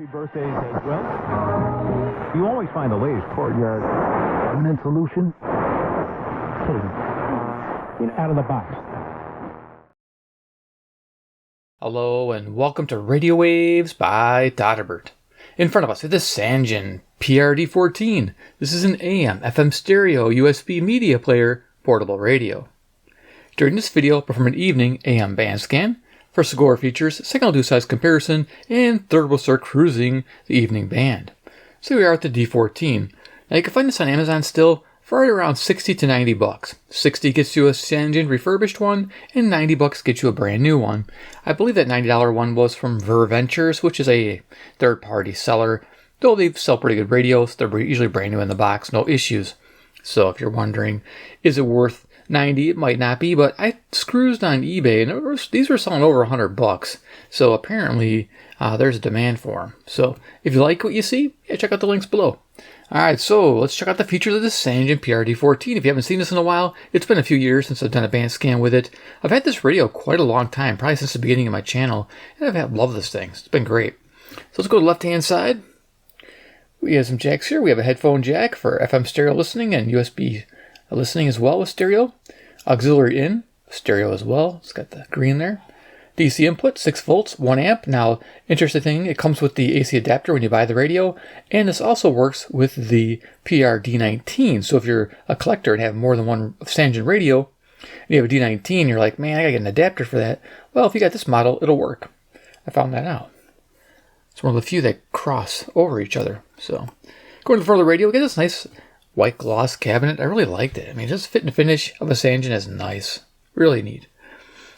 Happy birthdays as well. You always find the latest courtyard permanent solution. Out of the box. Hello and welcome to Radio Waves by Todderbert. In front of us is the Sangean PR-D14. This is an AM, FM stereo, USB media player, portable radio. During this video, I'll perform an evening AM band scan. First we'll go over features, second I'll do size comparison, and third we'll start cruising the evening band. So we are at the D14. Now you can find this on Amazon still for right around 60 to 90 bucks. 60 gets you a Sangean refurbished one, and 90 bucks gets you a brand new one. I believe that $90 one was from Ventures, which is a third-party seller. Though they sell pretty good radios, they're usually brand new in the box, no issues. So if you're wondering, is it worth 90? It might not be, but I cruised on eBay, and these were selling over 100 bucks. So apparently, there's a demand for them. So if you like what you see, yeah, check out the links below. Alright, so let's check out the features of the Sangean PR-D14. If you haven't seen this in a while, it's been a few years since I've done a band scan with it. I've had this radio quite a long time, probably since the beginning of my channel, and I've loved this thing. It's been great. So let's go to the left-hand side. We have some jacks here. We have a headphone jack for FM stereo listening and USB listening as well with stereo. Auxiliary in, stereo as well. It's got the green there. DC input, 6 volts, 1 amp. Now, interesting thing, it comes with the AC adapter when you buy the radio, and this also works with the PR-D19. So if you're a collector and have more than one Sangean radio, and you have a D19, you're like, man, I gotta get an adapter for that. Well, if you got this model, it'll work. I found that out. It's one of the few that cross over each other. So, going to the further radio, we get this nice white gloss cabinet. I really liked it. I mean, just fit and finish of a Sangean is nice. Really neat.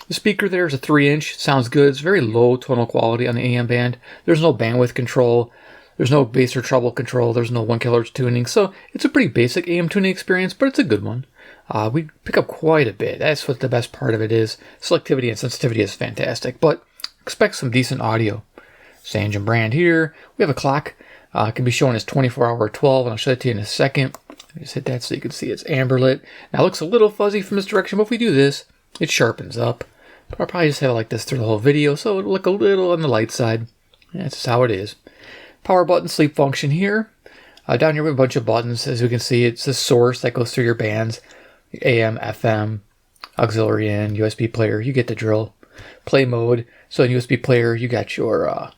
The speaker there is a 3-inch. Sounds good. It's very low tonal quality on the AM band. There's no bandwidth control. There's no bass or treble control. There's no 1 kHz tuning. So it's a pretty basic AM tuning experience, but it's a good one. We pick up quite a bit. That's what the best part of it is. Selectivity and sensitivity is fantastic, but expect some decent audio. Sangean brand here. We have a clock. It can be shown as 24-hour 12, and I'll show it to you in a second. Just hit that so you can see it's amber lit. Now it looks a little fuzzy from this direction, but if we do this, it sharpens up. But I'll probably just have it like this through the whole video, so it'll look a little on the light side. That's just how it is. Power button, sleep function here. Down here we have a bunch of buttons. As you can see, it's the source that goes through your bands. AM, FM, auxiliary in, USB player. You get the drill. Play mode. So in USB player, you got your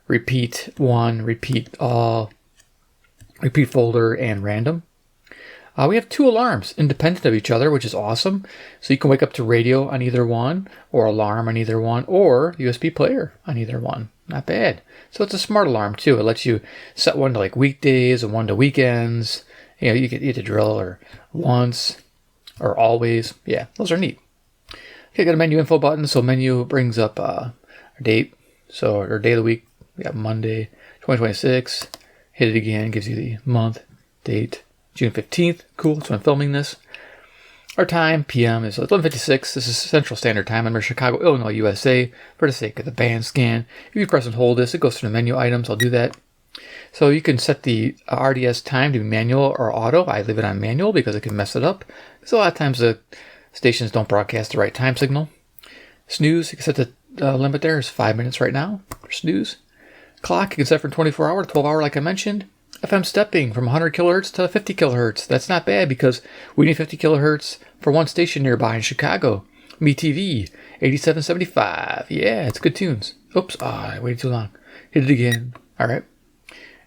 repeat one, repeat all, repeat folder, and random. We have 2 alarms independent of each other, which is awesome. So you can wake up to radio on either one, or alarm on either one, or USB player on either one. Not bad. So it's a smart alarm too. It lets you set one to like weekdays and one to weekends. You know, you get the drill, or once, or always. Yeah, those are neat. Okay, got a menu info button. So menu brings up our date. So our day of the week. We got Monday, 2026. Hit it again, gives you the month, date. June 15th. Cool, that's when I'm filming this. Our time, PM, is 11:56. This is Central Standard Time. I'm in Chicago, Illinois, USA. For the sake of the band scan, if you press and hold this, it goes through the menu items. I'll do that. So you can set the RDS time to be manual or auto. I leave it on manual because it can mess it up. Because a lot of times the stations don't broadcast the right time signal. Snooze, you can set the limit there is 5 minutes right now for snooze. Clock, you can set from 24-hour to 12-hour like I mentioned. FM stepping from 100 kilohertz to 50 kilohertz. That's not bad because we need 50 kilohertz for one station nearby in Chicago. MeTV, 8775. Yeah, it's good tunes. Oops, I waited too long. Hit it again. All right.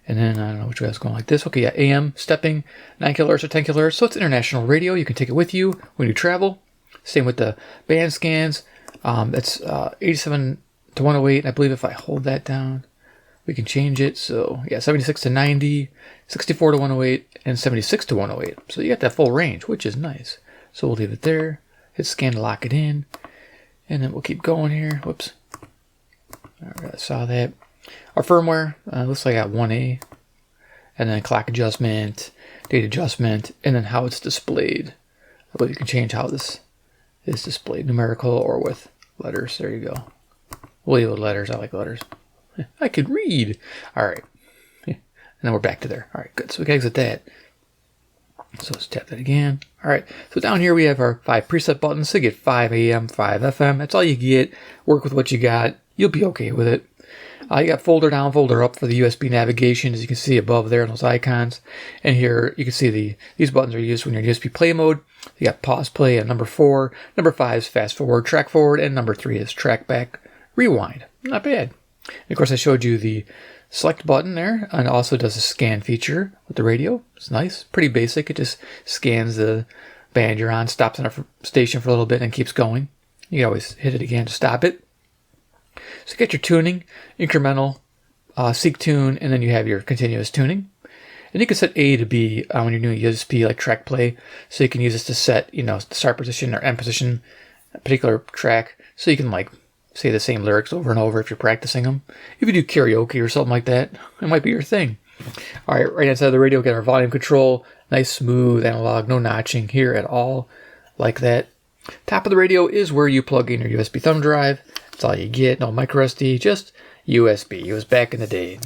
And then, I don't know which way I was going like this. Okay, yeah, AM stepping, 9 kilohertz or 10 kilohertz. So it's international radio. You can take it with you when you travel. Same with the band scans. That's 87 to 108. I believe if I hold that down, we can change it. So yeah, 76 to 90, 64 to 108, and 76 to 108. So you got that full range, which is nice. So we'll leave it there. Hit scan to lock it in. And then we'll keep going here. Whoops. All right, I saw that. Our firmware, looks like I got 1A. And then clock adjustment, date adjustment, and then how it's displayed. I believe you can change how this is displayed, numerical or with letters. There you go. We'll leave it with letters. I like letters. I can read. All right. And then we're back to there. All right, good. So we can exit that. So let's tap that again. All right. So down here we have our 5 preset buttons. So you get 5 AM, 5 FM. That's all you get. Work with what you got. You'll be okay with it. You got folder down, folder up for the USB navigation, as you can see above there in those icons. And here you can see these buttons are used when you're in USB play mode. You got pause play at number 4. Number 5 is fast forward, track forward, and number 3 is track back, rewind. Not bad. And of course, I showed you the select button there, and it also does a scan feature with the radio. It's nice, pretty basic. It just scans the band you're on, stops on a station for a little bit, and keeps going. You can always hit it again to stop it. So you get your tuning, incremental, seek tune, and then you have your continuous tuning. And you can set A to B when you're doing USB, like track play. So you can use this to set, the start position or end position, a particular track. So you can say the same lyrics over and over if you're practicing them. If you do karaoke or something like that, it might be your thing. All right, right inside the radio, we got our volume control. Nice, smooth analog, no notching here at all, like that. Top of the radio is where you plug in your USB thumb drive. That's all you get. No micro SD, just USB. It was back in the day.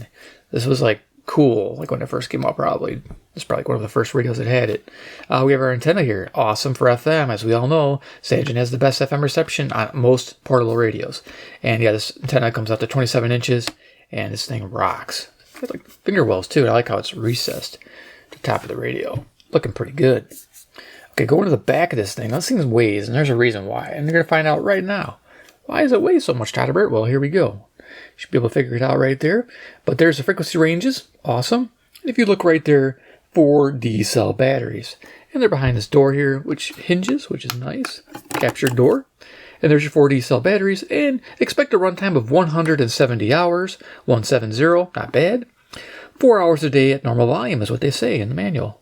This was cool, when it first came out. Probably it's probably one of the first radios that had it. We have our antenna here, awesome for FM. As we all know, Sangean has the best FM reception on most portable radios. And yeah, this antenna comes up to 27 inches, and this thing rocks. It's got finger wells too. I like how it's recessed to the top of the radio. Looking pretty good. Okay, going to the back of this thing. This thing weighs, and there's a reason why. And you're going to find out right now. Why does it weigh so much, Todderbert? Well, here we go. You should be able to figure it out right there. But there's the frequency ranges. Awesome. And if you look right there, 4 D-cell batteries. And they're behind this door here, which hinges, which is nice. Captured door. And there's your 4 D-cell batteries. And expect a runtime of 170 hours. 170, not bad. 4 hours a day at normal volume is what they say in the manual.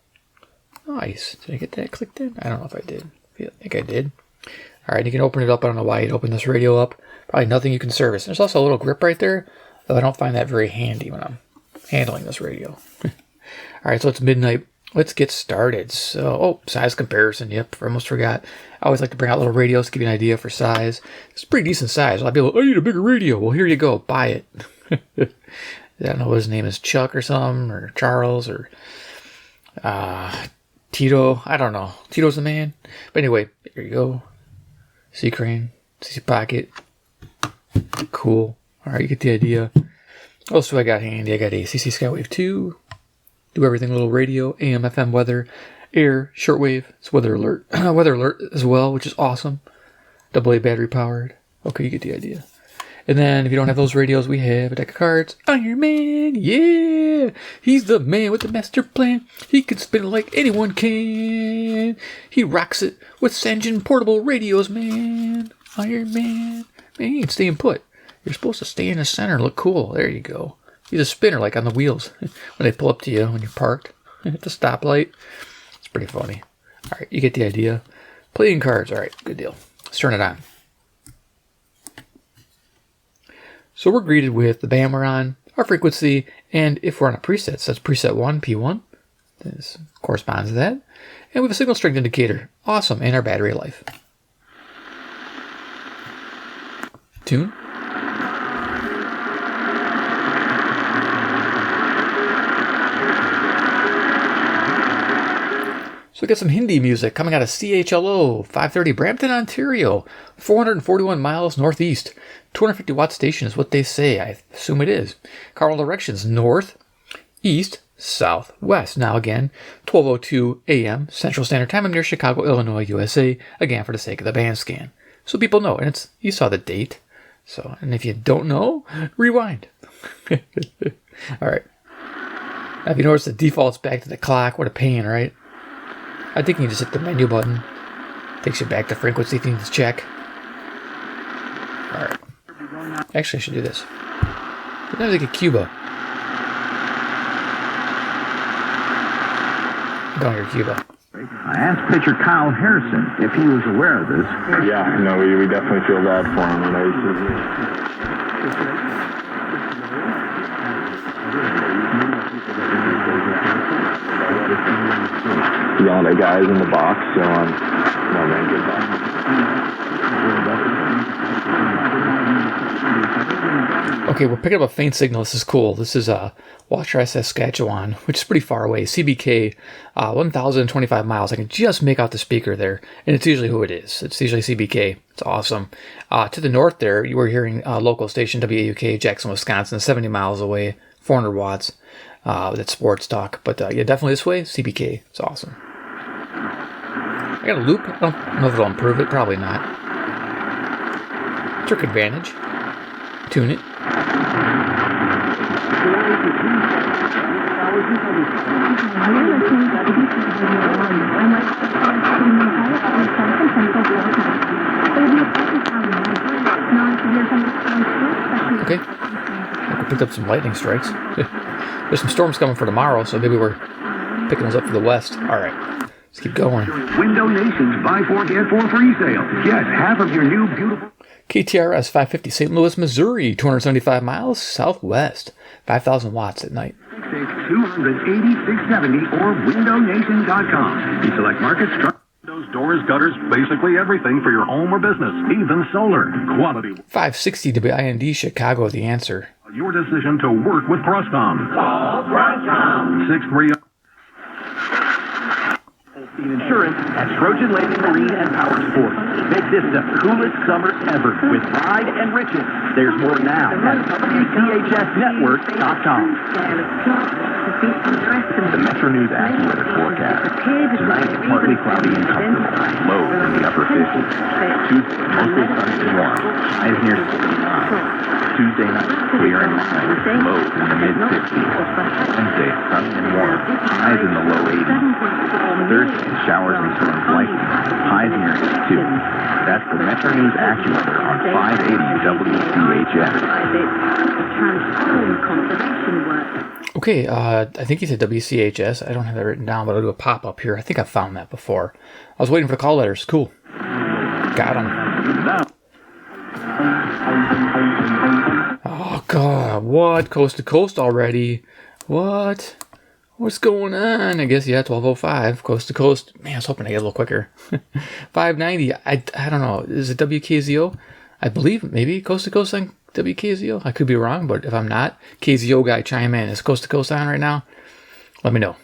Nice. Did I get that clicked in? I don't know if I did. I think I did. All right, you can open it up. I don't know why you'd open this radio up. Probably nothing you can service. There's also a little grip right there, though I don't find that very handy when I'm handling this radio. All right, so it's midnight. Let's get started. So, size comparison. Yep, I almost forgot. I always like to bring out little radios to give you an idea for size. It's a pretty decent size. A lot of people, I need a bigger radio. Well, here you go. Buy it. I don't know what his name is, Chuck or something, or Charles, or Tito. I don't know. Tito's the man. But anyway, here you go. C crane, CC pocket. Cool. All right, you get the idea. Also, I got handy. I got a CC Skywave 2. Do everything, little radio, AM, FM, weather, air, shortwave. It's weather alert. Weather alert as well, which is awesome. AA battery powered. Okay, you get the idea. And then, if you don't have those radios, we have a deck of cards. Iron Man, yeah! He's the man with the master plan. He can spin it like anyone can. He rocks it with Sangean portable radios, man. Iron Man. Man, he ain't staying put. You're supposed to stay in the center and look cool. There you go. He's a spinner, like on the wheels, when they pull up to you when you're parked at the stoplight. It's pretty funny. All right, you get the idea. Playing cards. All right, good deal. Let's turn it on. So we're greeted with the band we're on, our frequency, and if we're on a preset, so that's preset 1, P1. This corresponds to that. And we have a signal strength indicator. Awesome. And our battery life. Tune. So we got some Hindi music coming out of CHLO, 530 Brampton, Ontario, 441 miles northeast. 250 watt station is what they say. I assume it is. Cardinal directions: north, east, south, west. Now again, 12:02 a.m. Central Standard Time. I'm near Chicago, Illinois, USA. Again, for the sake of the band scan, so people know. And you saw the date. So, and if you don't know, rewind. All right. Now, if you notice, the default's back to the clock. What a pain, right? I think you just hit the menu button. Takes you back to frequency things to check. All right. Actually, I should do this. Now like a Cuba. Go your Cuba. I asked pitcher Kyle Harrison if he was aware of this. Yeah, no, we definitely feel bad for him. Yelling at guys in the box, so no man, good box. Okay, we're picking up a faint signal. This is cool. This is Watrous, Saskatchewan, which is pretty far away. CBK, 1,025 miles. I can just make out the speaker there, and it's usually who it is. It's usually CBK. It's awesome. To the north there, you were hearing local station WAUK, Jackson, Wisconsin, 70 miles away, 400 watts. That's sports talk. But yeah, definitely this way, CBK. It's awesome. I got a loop. I don't know if it'll improve it. Probably not. Terk Advantage. Tune it. Okay. I picked up some lightning strikes. There's some storms coming for tomorrow, so maybe we're picking those up for the west. All right. Let's keep going. Window Nation's Buy 4 Get 4 free sale. Get half of your new beautiful... KTRS 550, St. Louis, Missouri, 275 miles southwest, 5,000 watts at night. 28670 or windownation.com. You select markets, windows, doors, gutters, basically everything for your home or business, even solar. Quality. 560 WIND, Chicago, the answer. Your decision to work with Croscom. Call Croscom. 630. Insurance at Trojan Lake Marine and Power Sports. Make this the coolest summer ever with Ride and Riches. There's more now at WCHSnetwork.com. The Metro News AccuWeather forecast. Tonight, partly cloudy and comfortable. Low in the upper 50s. Tuesday, mostly sunny and warm. Highs near 69. Tuesday night, clear and mild. Low in the mid-50s. Wednesday, sunny and warm. Highs in the low 80s. Thursday, showers and storms likely. Highs near 82. That's the Metro News AccuWeather on 580 WCHS. Okay, I think he said WCHS. I don't have that written down, but I'll do a pop-up here. I think I found that before. I was waiting for the call letters. Cool. Got them. Oh, God. What? Coast to coast already? What? What's going on? I guess, yeah, 1205, coast to coast. Man, I was hoping to get a little quicker. 590, I don't know. Is it WKZO? I believe maybe coast to coast on WKZO. I could be wrong, but if I'm not, KZO guy chime in. Is coast to coast on right now? Let me know.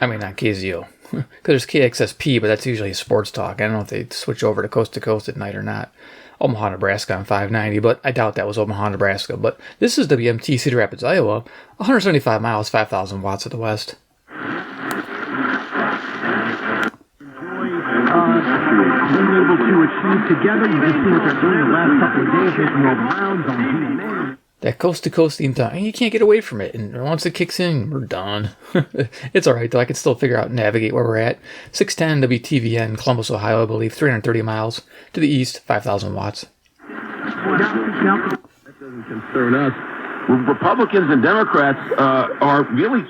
I mean, not KZO. Because there's KXSP, but that's usually sports talk. I don't know if they switch over to coast at night or not. Omaha, Nebraska on 590, but I doubt that was Omaha, Nebraska. But this is WMT Cedar Rapids, Iowa, 175 miles, 5,000 watts at the west. Being able to achieve together, you can see what they're doing the last couple of days, making those rounds on DNA. That coast-to-coast theme song, you can't get away from it. And once it kicks in, we're done. It's all right, though. I can still figure out and navigate where we're at. 610 WTVN, Columbus, Ohio, I believe, 330 miles. To the east, 5,000 watts. That doesn't concern us. Republicans and Democrats are really...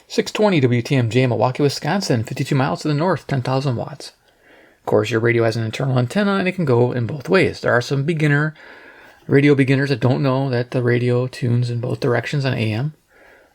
620 WTMJ, Milwaukee, Wisconsin, 52 miles to the north, 10,000 watts. Of course, your radio has an internal antenna, and it can go in both ways. There are some radio beginners that don't know that the radio tunes in both directions on AM,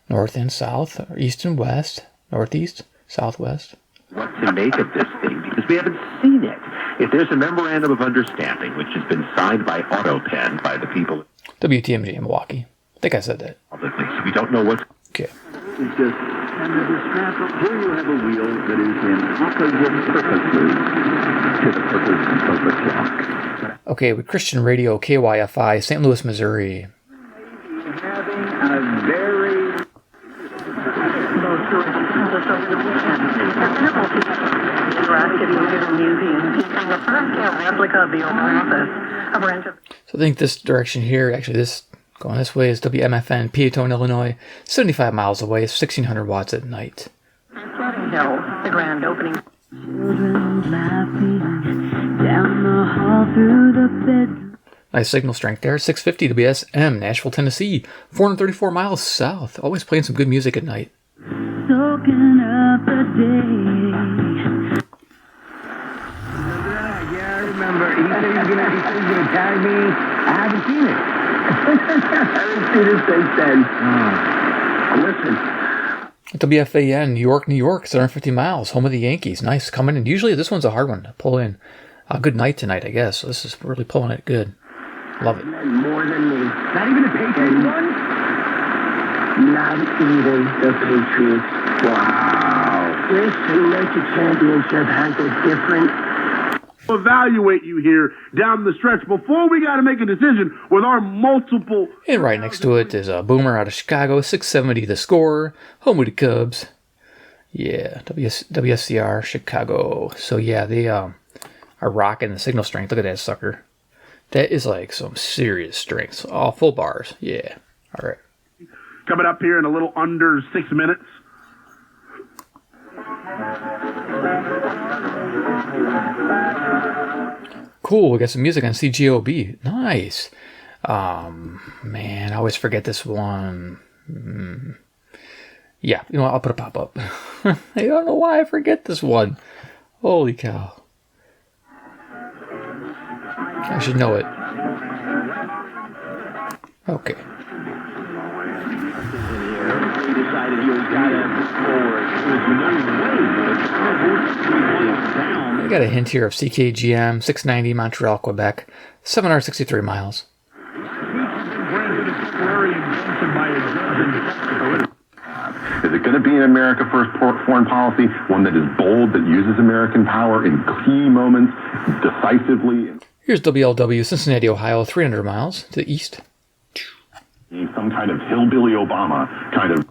north and south, or east and west, northeast, southwest. What to make of this thing, because we haven't seen it. If there's a memorandum of understanding, which has been signed by AutoPen, by the people... WTMJ in Milwaukee. I think I said that. Publicly, so we don't know what's... Okay. It's just, under this strap, here you have a wheel that is in opposite perfectly to the purpose of the clock. Okay, with Christian Radio, KYFI, St. Louis, Missouri. Having a very... So I think this direction here, actually this going this way, is WMFN, Peatone, Illinois, 75 miles away, 1,600 watts at night. The grand opening. Children laughing down the hall through the bedroom. Nice signal strength there. 650 WSM, Nashville, Tennessee, 434 miles south. Always playing some good music at night. Soaking up the day. Yeah, I remember. He said he's gonna tag me. I haven't seen it. I haven't seen it since then. Listen, WFAN, New York, 750 miles, home of the Yankees. Nice, coming in. Usually this one's a hard one to pull in. A good night tonight, I guess. So this is really pulling it good. Love it. More than me. Not even the Patriots one? Not even the Patriots. Wow. This Selected Championship has a different... Evaluate you here down the stretch before we got to make a decision with our multiple... And right next to it is a Boomer out of Chicago, 670 the score, home with the Cubs. Yeah, WSCR, Chicago. So yeah, they are rocking the signal strength. Look at that sucker. That is like some serious strength. All full bars. Yeah. All right. Coming up here in a little under 6 minutes. Cool, we got some music on CGOB. Nice. Man, I always forget this one. Yeah, you know what? I'll put a pop-up. I don't know why I forget this one. Holy cow. I should know it. Okay. I got a hint here of CKGM, 690 Montreal, Quebec, 763 miles. Is it going to be an America First foreign policy, one that is bold, that uses American power in key moments, decisively? Here's WLW, Cincinnati, Ohio, 300 miles to the east. Some kind of hillbilly Obama kind of...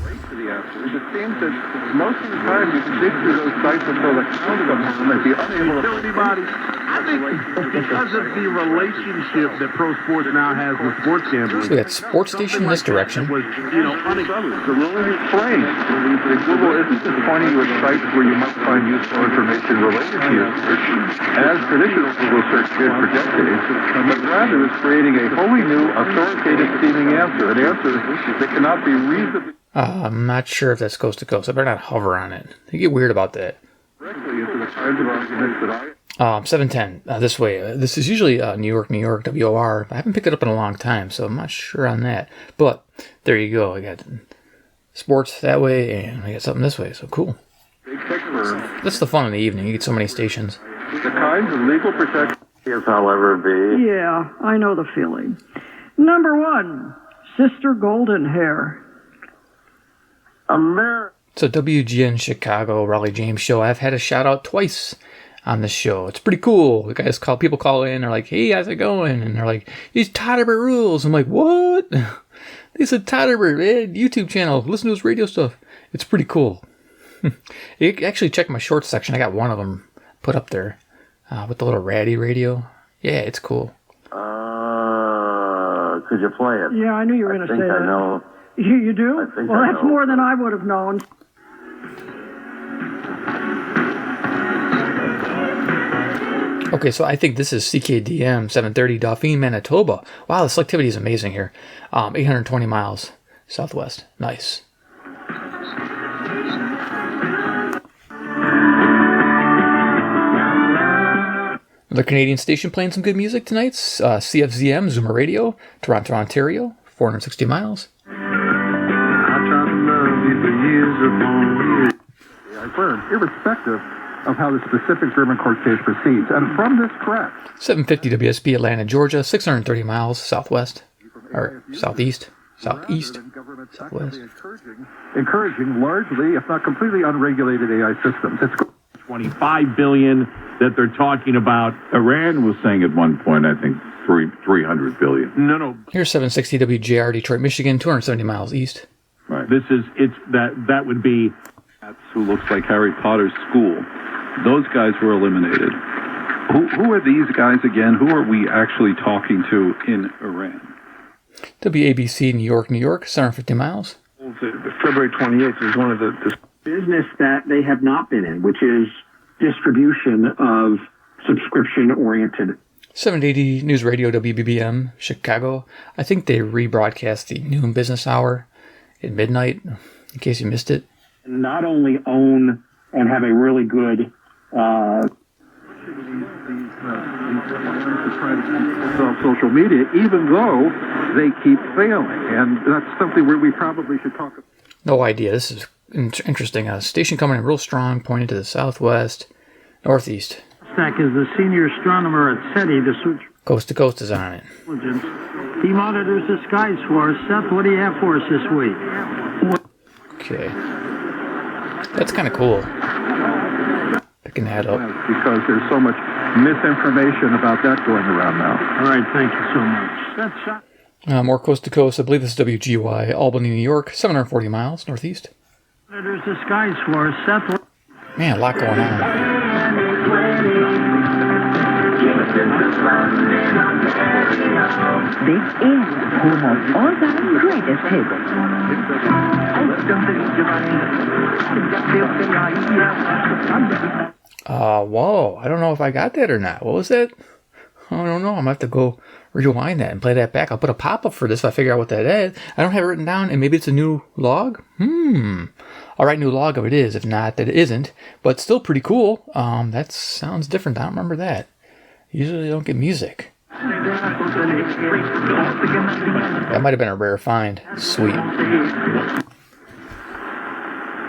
It seems that most of the time you can dig through those sites until the cows come home and be unable to... Anybody, I think because of the relationship that pro sports now has with sports gambling... So we got sports station in this direction. Was, you know, The ruling is plain. Google isn't just pointing you at sites where you might find useful information related to your search, as traditional Google search did for decades, but rather is creating a wholly new, authoritative-seeming answer, an answer that cannot be reasonably... I'm not sure if that's coast to coast. I better not hover on it. They get weird about that. Directly into the kinds of arguments that 710, this way. This is usually New York, WOR. I haven't picked it up in a long time, so I'm not sure on that. But there you go. I got sports that way, and I got something this way, so cool. big picture, That's the fun in the evening. You get so many stations. the kinds of legal protection as I'll ever be. Yeah, I know the feeling. Number 1, Sister Golden Hair. America. So WGN Chicago, Raleigh James Show. I've had a shout out twice on this show. It's pretty cool. The guys people call in. They're like, "Hey, how's it going?" And they're like, "These Todderbert rules." I'm like, "What?" They said Todderbert, YouTube channel. Listen to his radio stuff. It's pretty cool. You can actually check my shorts section. I got one of them put up there with the little ratty radio. Yeah, it's cool. Could you play it? Yeah, I knew you were going to say that. I know. You do? I think Well, I that's know. more than I would have known. Okay, so I think this is CKDM 730 Dauphin, Manitoba. Wow, the selectivity is amazing here. 820 miles southwest. Nice. Another Canadian station playing some good music tonight. CFZM, Zoomer Radio, Toronto, Ontario, 460 miles. Irrespective of how the specific German court case proceeds. And from this track, 750 WSP, Atlanta, Georgia, 630 miles southwest, or southeast, southwest. encouraging largely, if not completely unregulated AI systems. It's $25 billion that they're talking about. Iran was saying at one point, I think, 300 billion. No. Here's 760 WJR, Detroit, Michigan, 270 miles east. Right. That would be. That's who looks like Harry Potter's school. Those guys were eliminated. Who are these guys again? Who are we actually talking to in Iran? WABC, New York, 750 miles. February 28th is one of the Business that they have not been in, which is distribution of subscription-oriented. 780 News Radio, WBBM, Chicago. I think they rebroadcast the noon business hour at midnight, in case you missed it. Not only own and have a really good social media, even though they keep failing. And that's something where we probably should talk about. No idea. This is interesting. Station coming in real strong, pointing to the southwest, northeast. Stack is the senior astronomer at SETI, the Sutra. Coast to Coast is on it. He monitors the skies for us. Seth, what do you have for us this week? Okay. That's kind of cool. Picking that up. Because there's so much misinformation about that going around now. All right, thank you so much. That's More Coast to Coast. I believe this is WGY, Albany, New York, 740 miles northeast. monitors the skies for us. Seth. Man, a lot going on. This is home of all-time greatest hits. Whoa. I don't know if I got that or not. What was that? I don't know. I'm going to have to go rewind that and play that back. I'll put a pop-up for this if I figure out what that is. I don't have it written down, and maybe it's a new log? I'll write a new log if it is. If not, that it isn't. But still pretty cool. That sounds different. I don't remember that. Usually I don't get music. That might have been a rare find. Sweet.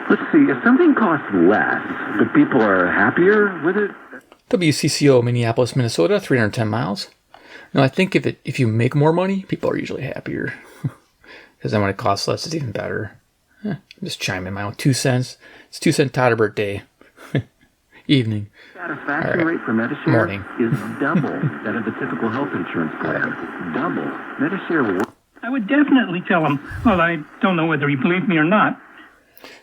Let's see, if something costs less, but people are happier with it. WCCO, Minneapolis, Minnesota, 310 miles. Now, I think if you make more money, people are usually happier. Because then when it costs less, it's even better. I'm just chiming in my own 2 cents. It's 2 cent Todderbert day. Evening. Satisfaction rate for Medicare Morning. is double that of the typical health insurance plan. Double. Medicare will... I would definitely tell him. Well, I don't know whether he believed me or not.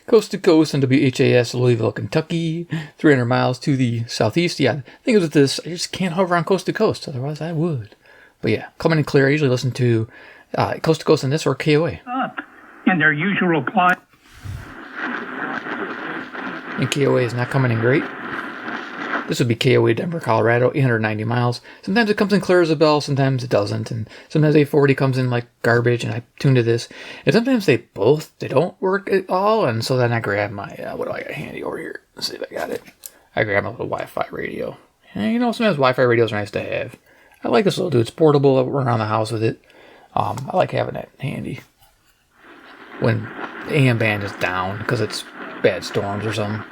Coast to Coast on WHAS, Louisville, Kentucky, 300 miles to the southeast. Yeah, the thing is with this, I just can't hover on Coast to Coast, otherwise I would. But yeah, coming in clear. I usually listen to Coast to Coast on this or KOA. Up in their usual climb. And KOA is not coming in great. This would be KOA, Denver, Colorado, 890 miles. Sometimes it comes in clear as a bell, sometimes it doesn't. And sometimes 840 comes in like garbage, and I tune to this. And sometimes they don't work at all. And so then I grab my, what do I got handy over here? Let's see if I got it. I grab my little Wi-Fi radio. And you know, sometimes Wi-Fi radios are nice to have. I like this little dude. It's portable. I run around the house with it. I like having that handy. When the AM band is down, because it's bad storms or something.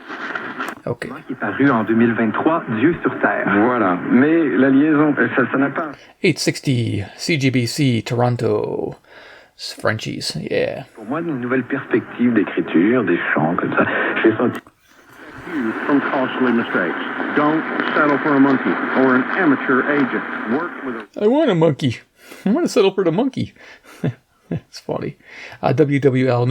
Ok. Paru en 2023, Dieu sur Terre. Voilà. Mais la liaison, ça n'a pas. 860 CGBC Toronto. Frenchies, yeah. Pour moi, une nouvelle perspective d'écriture, des chants comme ça. J'ai senti. From costly mistakes. Don't settle for a monkey or an amateur agent. Work with a... I want a monkey. I want to settle for the monkey. It's funny. WWL,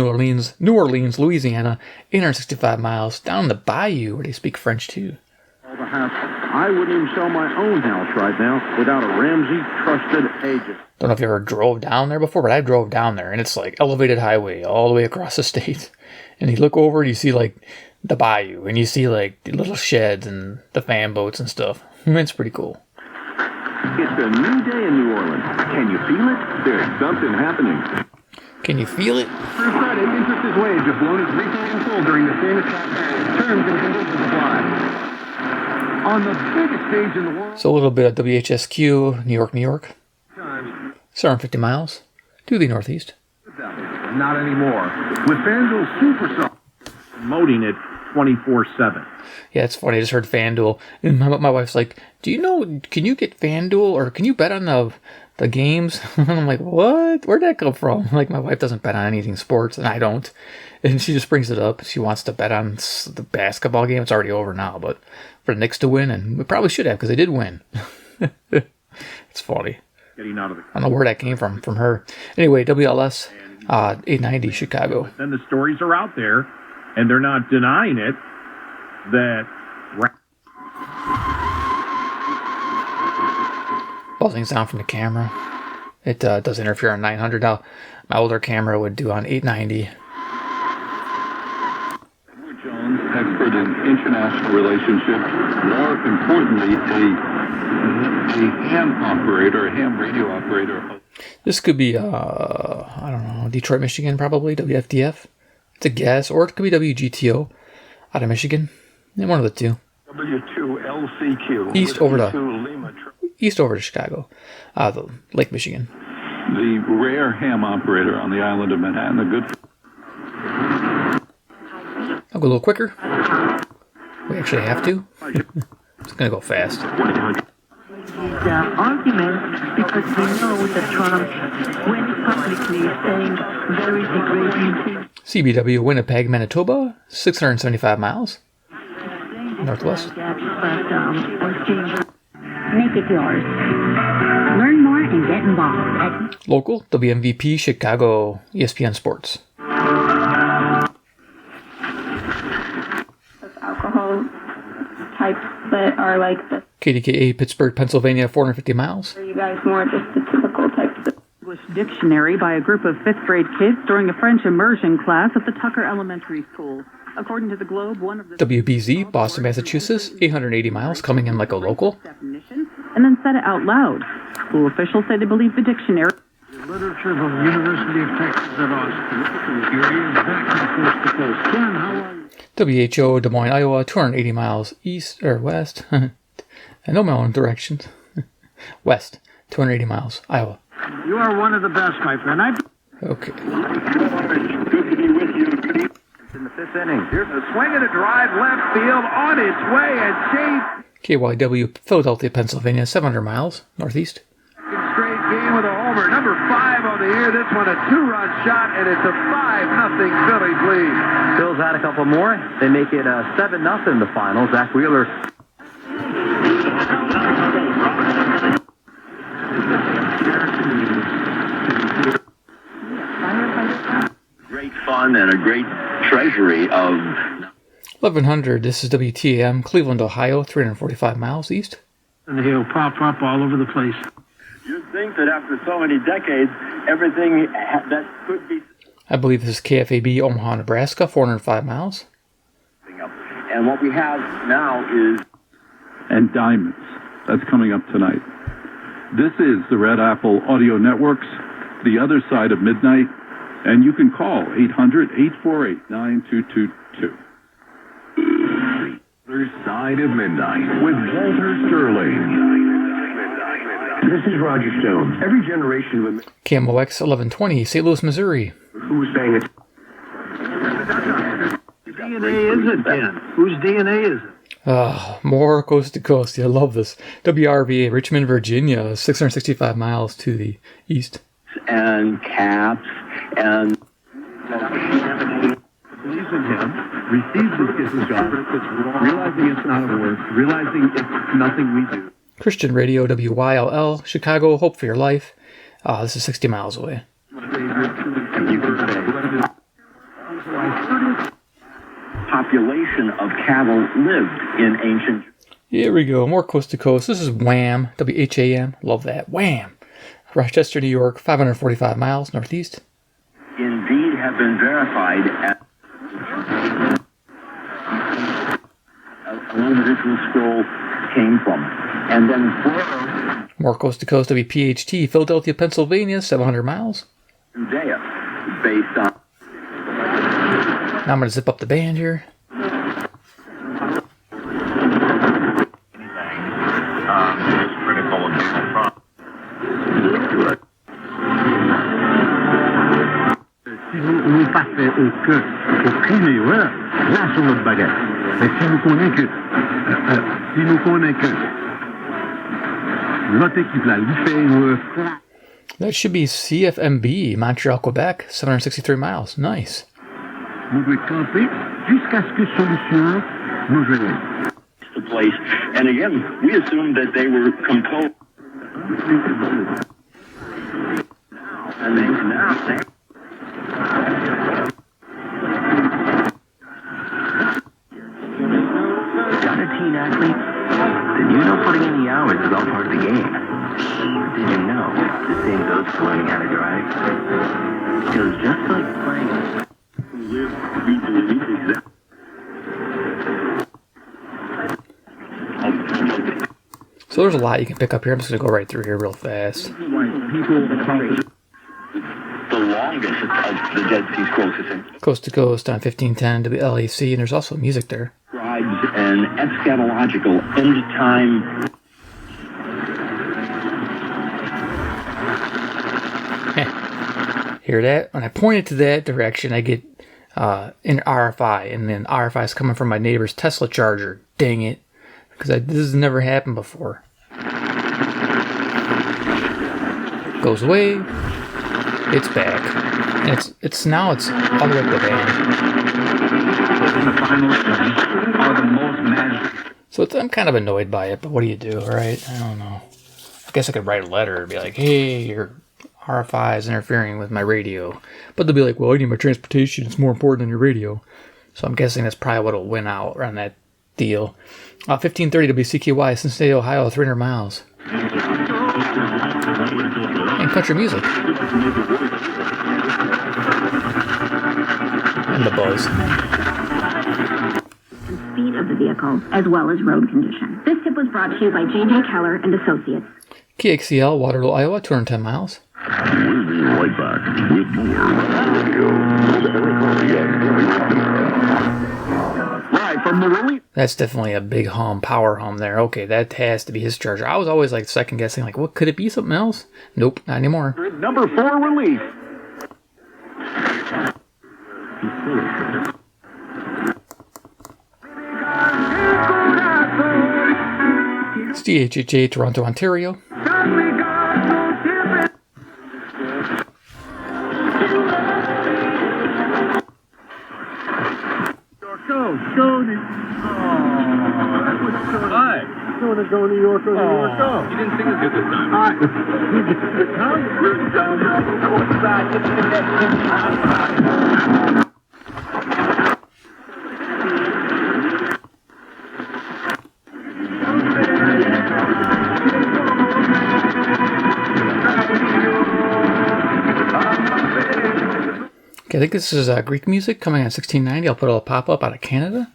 New Orleans, Louisiana, 865 miles down the bayou where they speak French too. I wouldn't even sell my own house right now without a Ramsey trusted agent. Don't know if you ever drove down there before, but I drove down there, and it's like elevated highway all the way across the state. And you look over and you see like the bayou, and you see like the little sheds and the fan boats and stuff. It's pretty cool. It's a new day in New Orleans. Can you feel it? There's something happening. Can you feel it? Through Friday, interest is waived if loan is repaid in full during the famous campaign. Terms and conditions apply. On the biggest stage in the world. So a little bit of WHSQ, New York. 750 miles to the northeast. Not anymore. With FanDuel Superstar promoting it 24/7. Yeah, it's funny. I just heard FanDuel, and my wife's like, "Do you know? Can you get FanDuel, or can you bet on the games?" And I'm like, "What? Where'd that come from?" Like, my wife doesn't bet on anything sports, and I don't. And she just brings it up. She wants to bet on the basketball game. It's already over now, but for the Knicks to win, and we probably should have because they did win. It's funny. I don't know where that came from her. Anyway, WLS 890 Chicago. Then the stories are out there, and they're not denying it. That buzzing sound from the camera. It does interfere on 900. Now, my older camera would do on 890. Jones, expert in international relationships. More importantly, a ham operator, a ham radio operator. This could be, I don't know, Detroit, Michigan, probably, WFDF. It's a guess, or it could be WGTO out of Michigan. One of the two. W2LCQ. East over to Chicago, the Lake Michigan. The rare ham operator on the island of Manhattan, a good... I'll go a little quicker. We actually have to. It's going to go fast. Argument because we know that Trump went publicly saying very degrading things. CBW, Winnipeg, Manitoba, 675 miles. Northwest. Make it yours. Learn more and get involved at Local, WMVP, Chicago, ESPN Sports. Alcohol types that are like the KDKA, Pittsburgh, Pennsylvania, 450 miles. Are you guys more just the typical types of English dictionary by a group of 5th grade kids during a French immersion class at the Tucker Elementary School. According to the Globe, one of the WBZ, Boston, Massachusetts, 880 miles, coming in like a local. definitions, and then said it out loud. School officials say they believe the dictionary. Literature from the University of Texas at Austin. Back and forth to coast. Ken, how are you? WHO, Des Moines, Iowa, 280 miles east or west. I know my own directions. West, 280 miles, Iowa. You are one of the best, my friend. Okay. Good to be with you. Good evening. In the 5th inning. Here's a swing and a drive left field on its way and chase. KYW, Philadelphia, Pennsylvania, 700 miles northeast. Straight game with a homer. Number 5 on the year. This one a 2-run shot, and it's a 5-0 Phillies lead. Phil's add a couple more. They make it 7-0 in the final. Zach Wheeler. Great fun and a great treasury of 1100, this is WTAM, Cleveland, Ohio, 345 miles east. And he'll pop up all over the place. You'd think that after so many decades, everything that could be... I believe this is KFAB, Omaha, Nebraska, 405 miles. And what we have now is... And Diamonds. That's coming up tonight. This is the Red Apple Audio Network's The Other Side of Midnight, and you can call 800-848-9222. Other Side of Midnight with Walter Sterling. This is Roger Stone. Every generation of KMOX 1120, St. Louis, Missouri. who's saying it. DNA is it, Ken? Whose DNA is it? More coast to coast. Yeah, I love this. WRVA, Richmond, Virginia, 665 miles to the east. And caps and... Believes in him, receives his gift of God, realizing it's not a work, realizing it's nothing we do. Christian Radio, WYLL, Chicago, Hope for Your Life. This is 60 miles away. Population of cattle lived in ancient... Here we go, more coast to coast. This is Wham, WHAM. Love that. Wham. Rochester, New York, 545 miles northeast. Indeed have been verified at... An individual scroll came from. And then... More coast to coast, WPHT, Philadelphia, Pennsylvania, 700 miles. Judea, based on... Now I'm going to zip up the band here. Si vous partez au queue, il faut primer, voilà, là sur notre baguette. Mais si nous convainquons, notre équipe là, lui fait une... That should be CFMB, Montreal, Quebec, 763 miles. Nice. Vous devez camper jusqu'à ce que solution nous joignent. The place. And again, we assumed that they were composed. And they now... Got a teen athlete? Did you know putting in the hours is all part of the game? Did you know the same goes for learning how to drive? Because just like playing... So there's a lot you can pick up here. I'm just going to go right through here real fast. The longest of the Dead Sea Scrolls system. Coast to coast on 1510 to the LAC, and there's also music there. Describes an eschatological end-time... Hear that? When I point it to that direction, I get in RFI, and then RFI is coming from my neighbor's Tesla charger. Dang it, because this has never happened before. Goes away. It's back. And it's now all the way up the band. So I'm kind of annoyed by it, but what do you do, right? I don't know. I guess I could write a letter and be like, hey, your RFI is interfering with my radio. But they'll be like, well, I need my transportation. It's more important than your radio. So I'm guessing that's probably what'll win out around that deal. 1530 WCKY, Cincinnati, Ohio, 300 miles. And country music. And the buzz. Speed of the vehicle, as well as road condition. This tip was brought to you by J.J. Keller and Associates. KXCL, Waterloo, Iowa, 210 miles. We'll be right back with more radio. Live from the Rolling. That's definitely a big hum, power hum there. Okay, that has to be his charger. I was always like second guessing, like, what could it be? Something else? Nope, not anymore. Number 4 release. It's DHHA, Toronto, Ontario. Go New York, go New York, go. You didn't sing as good this time. Okay, I think this is Greek music coming on 1690. I'll put a little pop-up out of Canada.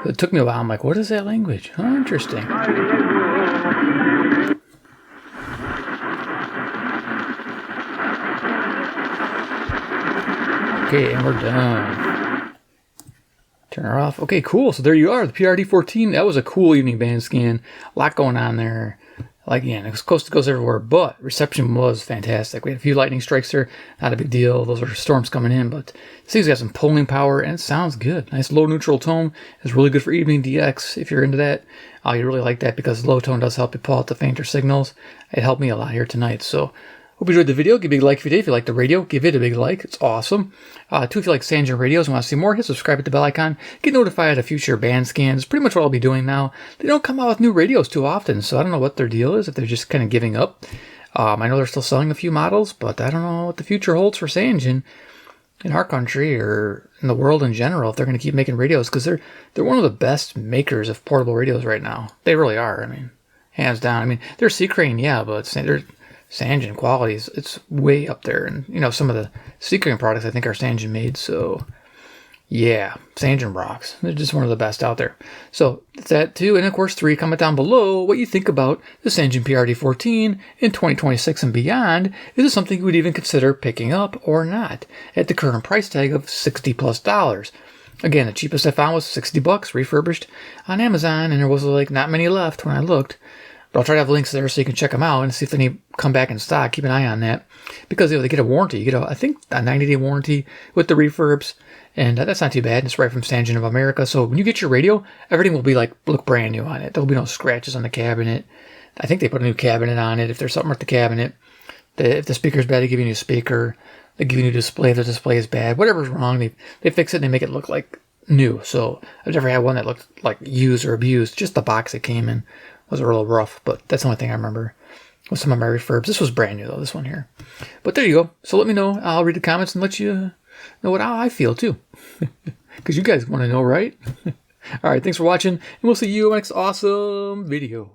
It took me a while. I'm like, what is that language? Oh, interesting. Okay, and we're done. Turn her off. Okay, cool. So there you are, the PR-D14. That was a cool evening band scan. A lot going on there. Like, again, it was coast to coast everywhere, but reception was fantastic. We had a few lightning strikes there. Not a big deal. Those are storms coming in, but this thing's got some pulling power, and it sounds good. Nice low neutral tone. It's really good for evening DX if you're into that. You really like that because low tone does help you pull out the fainter signals. It helped me a lot here tonight, so hope you enjoyed the video. Give a big like if you did. If you like the radio, give it a big like. It's awesome. Too, if you like Sangean radios and want to see more, hit subscribe, hit the bell icon. Get notified of future band scans. Pretty much what I'll be doing now. They don't come out with new radios too often, so I don't know what their deal is, if they're just kind of giving up. I know they're still selling a few models, but I don't know what the future holds for Sangean in our country or in the world in general, if they're going to keep making radios, because they're one of the best makers of portable radios right now. They really are. I mean, hands down. I mean, they're C-Crane, yeah, but they're Sangean qualities, it's way up there. And, you know, some of the C-Crane products I think are Sangean made. So, yeah, Sangean rocks. They're just one of the best out there. So, that's that too. And, of course, 3, comment down below what you think about the Sangean PR-D14 in 2026 and beyond. Is this something you would even consider picking up or not at the current price tag of $60+? Again, the cheapest I found was $60 refurbished on Amazon, and there was like not many left when I looked. But I'll try to have links there so you can check them out and see if they come back in stock. Keep an eye on that. Because they get a warranty. You get, I think, a 90-day warranty with the refurbs. And that's not too bad. It's right from Sangean of America. So when you get your radio, everything will be look brand new on it. There'll be no scratches on the cabinet. I think they put a new cabinet on it. If there's something with the cabinet, if the speaker's bad, they give you a new speaker. They give you a new display if the display is bad. Whatever's wrong, they fix it and they make it look like new. So I've never had one that looked like used or abused. Just the box it came in was a little rough, but that's the only thing I remember with some of my refurbs. This was brand new though, this one here. But there you go. So let me know. I'll read the comments and let you know how I feel too. Because you guys want to know, right? All right, thanks for watching, and we'll see you in the next awesome video.